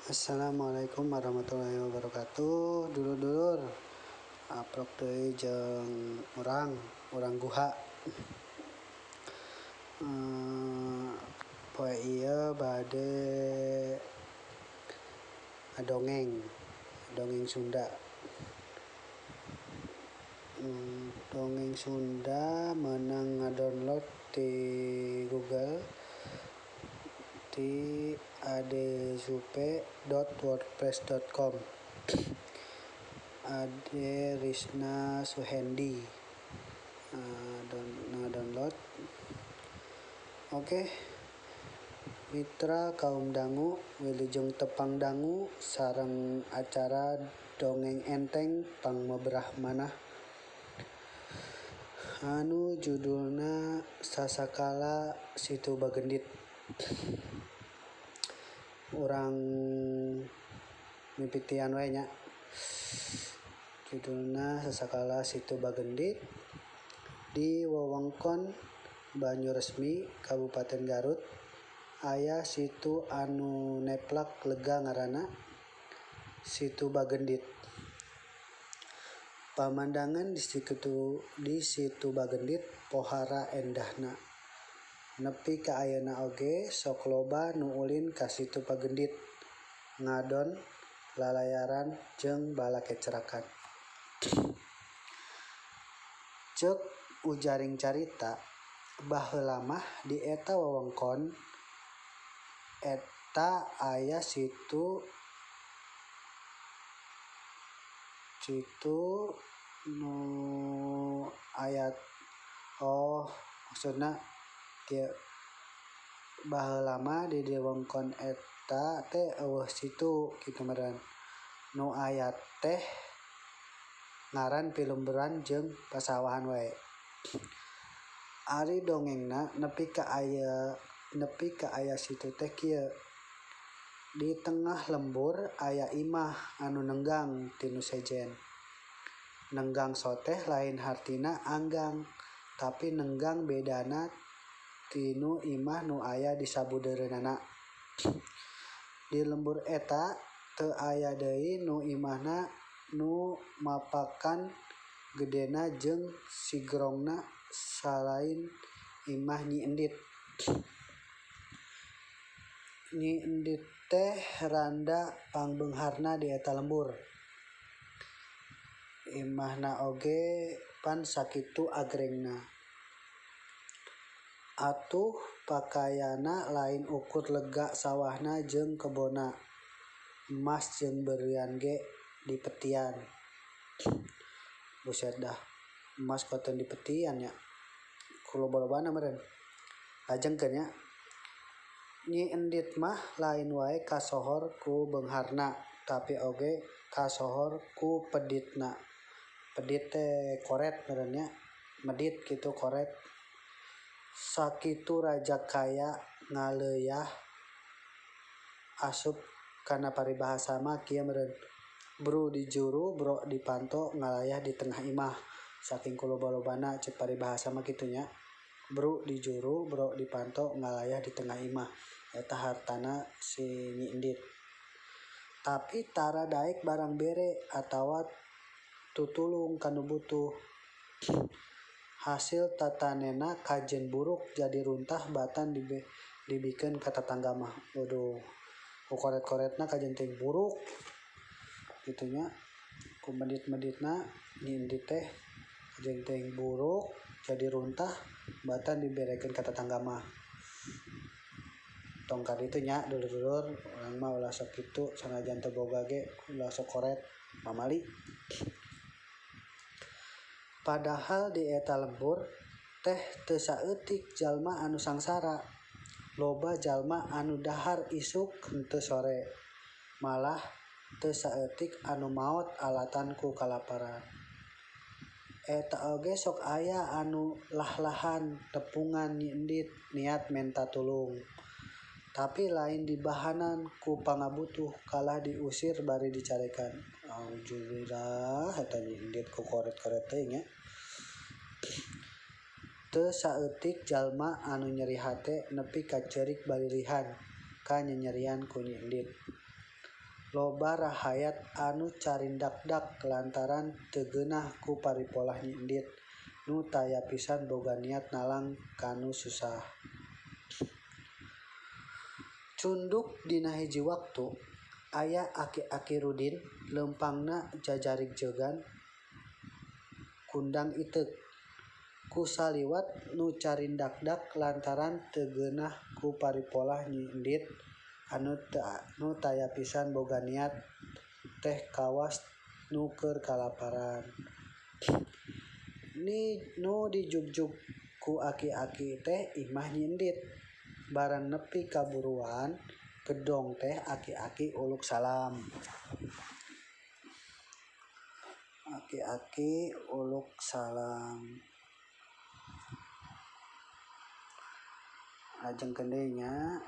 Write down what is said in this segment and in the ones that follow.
Assalamualaikum warahmatullahi wabarakatuh. Dulur-dulur, aprok deui jeung urang guha. Poe ieu bade dongeng Sunda. Dongeng Sunda meunang ngadownload ti Google di adesupe.wordpress.com. Ade Risna Suhendi download. Oke. Mitra kaum dangu, wilujeng tepang dangu sareng acara dongeng enteng pangmebrah manah anu judulna Sasakala Situ Bagendit. Urang mipitian we nya. Judulna Sasakala Situ Bagendit di wewengkon Banyuresmi Kabupaten Garut aya situ anu neplak lega ngaranna Situ Bagendit. Pamandangan di Situ Bagendit pohara endahna. Nepi ka ayeuna oge sok loba nu ulin ka Situ Bagendit ngadon lalayaran jeung balakecerakan. Ceuk ujaring carita baheula mah di eta wewengkon eta aya situ nu aya maksudna kieu baheula mah di wewengkon eta teh eueuh situ kitu meureun nu aya teh ngaran Pilumburan jeung pasawahan wae. Ari dongengna nepi ka aya situ teh kieu. Di tengah lembur aya imah anu nenggang tinu sejen. Nenggang soteh lain hartina anggang, tapi nenggang bedana tinu imah nu aya di sabudeureunana. Di lembur eta teu aya deui nu imahna nu mapakan gedena jeung sigrongna salain imah Nyi Endit. Nyi Endit teh randa pangbeungharna di eta lembur. Imahna oge pan sakitu agrengna. Atuh pakayana lain ukur lega sawahna jeung kebonna. Emas jeung beurian ge dipetian. Buset dah. Emas koten dipetian nya. Ku loba-lobana meureun. Lajengkeun nya. Nyi Endit mah lain wae kasohor ku beungharna, tapi oge kasohor ku peditna. Pedit teh koret meureun nya. Medit kitu koret. Sakitu rajakaya ngaleuyah asup kana paribahasa mah kieu meureun. Bru di juru, bro di panto, ngalayah di tengah imah. Saking kuloba-lobana ceuk paribahasa mah kitu nya. Bru di juru, bro di panto, ngalayah di tengah imah. Eta hartana si Nyi Endit. Tapi tara daek barang bere atawa tutulung kanu butuh. Hasil tatanena kajen buruk jadi runtah batan dibikeun ka tatangga mah. Waduh. Ku koret-koretna kajen teuing buruk. Kitu nya. Ku medit-meditna Nyi Endit teh kajen teuing buruk jadi runtah batan diberekeun ka tatangga mah. Tong kaditu nya dulur-dulur urang mah ulah sok kitu sanajan teu boga ge ulah sok koret pamali. Padahal di eta lembur teh teu saeutik jalma anu sangsara. Loba jalma anu dahar isuk henteu sore. Malah teu saeutik anu maot alatan ku kalaparan. Eta oge sok aya anu lah-lahan tepungan Nyi Endit niat menta tulung. Tapi lain dibahanan ku pangabutuh kalah diusir bari dicarekan. Alhamdulillah eta Nyi Endit ku koret-koret teuing nya. Teu saeutik jalma anu nyeri hate nepi ka ceurik balilihan ka nyanyerian ku Nyi Endit. loba rahayat anu carindakdak lantaran teu geunah ku paripolah Nyi Endit nu taya pisan boga niat nalang kanu susah. Cunduk dina hiji waktu aya aki-aki Rudin leumpangna jajarig jegan kundang iteuk ku saliwat nu carindakdak lantaran teu geunah ku paripolah Nyi Endit nu taya pisan boga niat teh kawas nu keur kalaparan. Nu dijugjug ku aki-aki teh imah Nyi Endit. Barang nepi ka buruan gedong teh aki-aki uluk salam. Aki-aki uluk salam. Lajengkeun deui nya.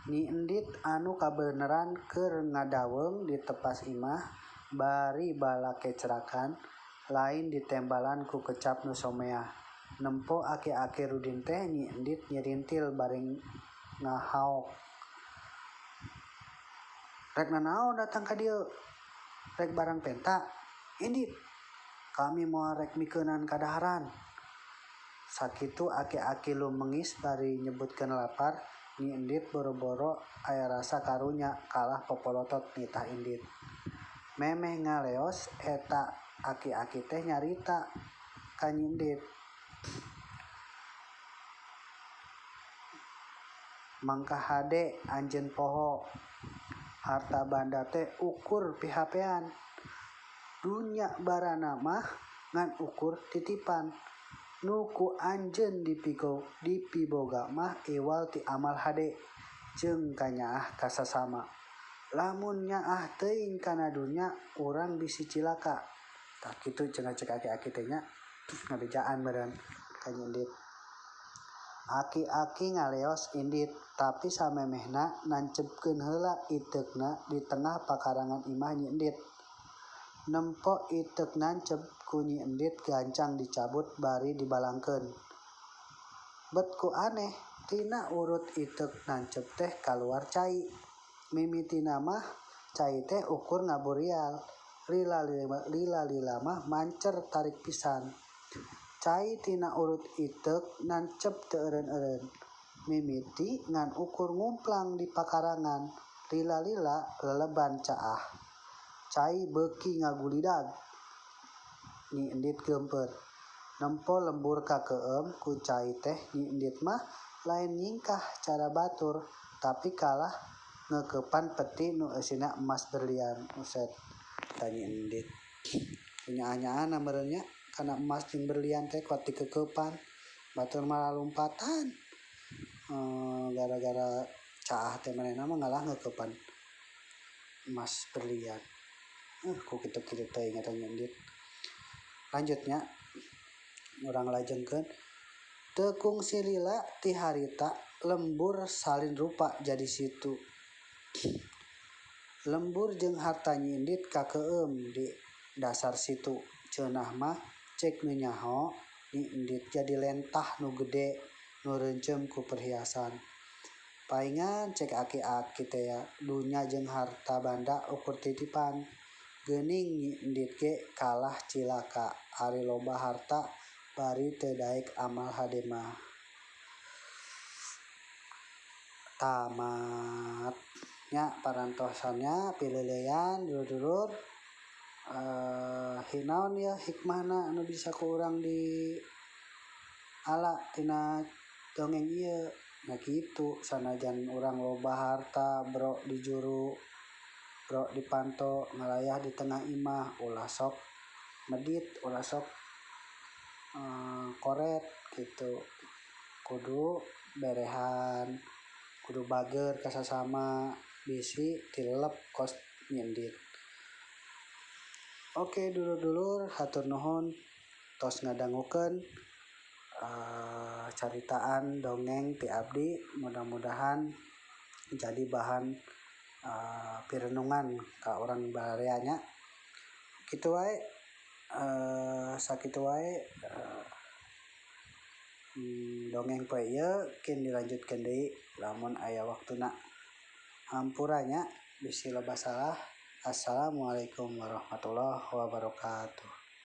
Nyi Endit anu kabeneran keur ngadaweung di tepas imah bari bala kecerakan lain ditembalan ku kecap nu someah. Nempo aki-aki Rudin teh Nyi Endit nyirintil bari ngahaok. Rek nanaon datang ka dieu? Rek barang penta? Endit, kami moal rek mikeunan kadaharan. Sakitu aki-aki lumengis bari nyebutkeun lapar. Nyi Endit boro-boro aya rasa karunya kalah popolotot nitah Endit. Memeh ngaleos eta aki-aki teh nyarita ka Nyi Endit. Mangka hade anjeun poho. Harta banda teh ukur pihapean. Dunya barana mah ngan ukur titipan. Nu ku anjeun dipiboga mah iwal ti amal hade jeung kanyaah ka sasama. Lamun nyaah teuing kana dunya urang bisi cilaka. Tah kitu cenah cek aki-aki teh nya ngabejaan meureun ka Nyi Endit. Aki-aki ngaleos Endit tapi samemehna nancepkeun heula iteukna di tengah pakarangan imah Nyi Endit. Nempo iteuk nancep ku Nyi Endit gancang dicabut bari dibalangkeun. Bet ku aneh tina urut iteuk nancep teh kaluar cai. Mimitina mah cai teh ukur ngaburial. Lila mah mancer tarik pisan. Cai tina urut iteuk nancep teu eureun-eureun. Mimiti ngan ukur ngumplang di pakarangan. Lila leleban caah. Cai beuki ngagulidag. Nyi Endit geumpeur. Nempo lembur kakeueum ku cai teh Nyi Endit mah lain nyingkah cara batur tapi kalah ngeukepan peti nu eusina emas berlian. Uset ka Nyi Endit. Nyaah-nyaahna meureun nya kana emas jeung berlian teh kuat dikeukepan. Batur malah lompatan. Gara-gara caah teh manehna mah ngalah ngeukepan emas berlian. Ku kitu-kitu teuing eta Nyi Endit. Lanjutnya urang lajengkeun. Teu kungsi lila ti harita lembur salin rupa jadi situ. Lembur jeung harta Nyi Endit kakeueum di dasar situ. Ceunah mah cek nu nyaho Nyi Endit jadi lentah nu gede nu reuncem ku perhiasan. Paingan cek aki-aki teh dunya jeung harta banda ukur titipan. Geuning Nyi Endit ge kalah cilaka. Ari loba harta bari teu daek amal hade mah. Tamat. Nya parantosannya pileuleyan dulur-dulur. Hinaon ya hikmahna anu bisa ku urang di ala tina dongeng ieu. Nah kitu sanajan urang loba harta bro di juru bro dipanto ngalayah di tengah imah ulah sok medit ulah sok koret gitu. Kudu berehan, kudu bager ka sasama bisi tilelep kos Nyi Endit. Oke dulur-dulur hatur nuhun tos ngadangukeun caritaan dongeng ti abdi. Mudah-mudahan jadi bahan pirenungan ka urang barea nya. Kitu wae sakitu wae dongeng poe ieu kin dilanjutkeun deui lamun aya waktuna. Hampuranya bisi loba salah. Assalamualaikum warahmatullahi wabarakatuh.